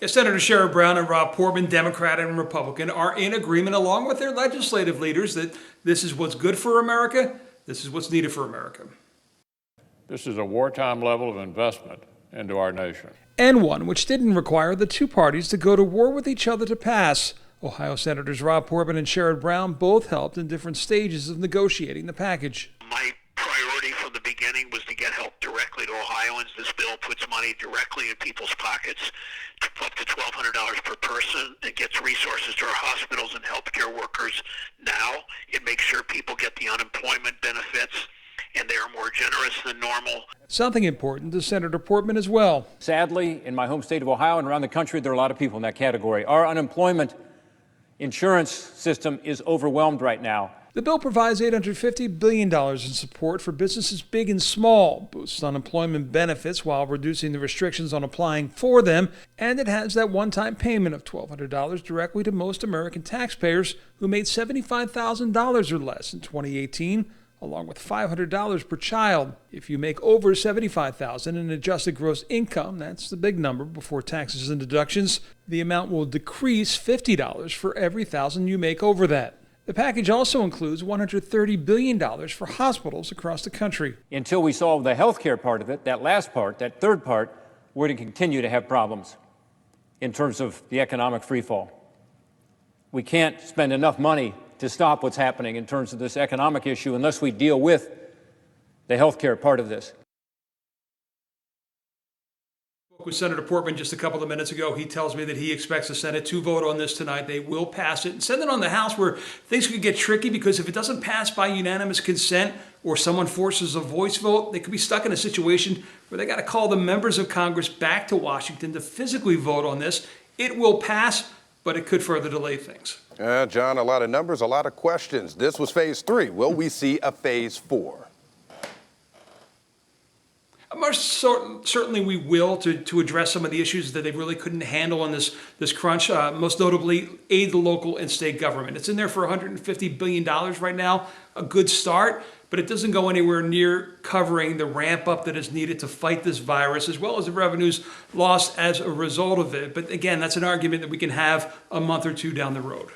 Senator Sherrod Brown and Rob Portman, Democrat and Republican, are in agreement along with their legislative leaders that this is what's good for America, this is what's needed for America. This is a wartime level of investment into our nation. And one which didn't require the two parties to go to war with each other to pass. Ohio Senators Rob Portman and Sherrod Brown both helped in different stages of negotiating the package. My priority from the beginning was to get help directly to Ohioans. This bill puts money directly in people's pockets, up to $1,200 per person. It gets resources to our hospitals and healthcare workers now. It makes sure people get the unemployment benefits, and they are more generous than normal. Something important to Senator Portman as well. Sadly, in my home state of Ohio and around the country, there are a lot of people in that category. Our unemployment insurance system is overwhelmed right now. The bill provides $850 billion in support for businesses big and small, boosts unemployment benefits while reducing the restrictions on applying for them, and it has that one-time payment of $1,200 directly to most American taxpayers who made $75,000 or less in 2018, along with $500 per child. If you make over $75,000 in adjusted gross income, that's the big number before taxes and deductions, the amount will decrease $50 for every $1,000 you make over that. The package also includes $130 billion for hospitals across the country. Until we solve the health care part of it, that last part, that third part, we're going to continue to have problems in terms of the economic freefall. We can't spend enough money to stop what's happening in terms of this economic issue unless we deal with the health care part of this. With Senator Portman just a couple of minutes ago. He tells me that he expects the Senate to vote on this tonight. They will pass it and send it on the House, where things could get tricky, because if it doesn't pass by unanimous consent or someone forces a voice vote, they could be stuck in a situation where they got to call the members of Congress back to Washington to physically vote on this. It will pass, but it could further delay things. John, a lot of numbers, a lot of questions. This was phase 3. Will we see a phase 4? Certainly we will, to address some of the issues that they really couldn't handle in this crunch, most notably aid the local and state government. It's in there for $150 billion right now, a good start, but it doesn't go anywhere near covering the ramp up that is needed to fight this virus, as well as the revenues lost as a result of it. But again, that's an argument that we can have a month or two down the road.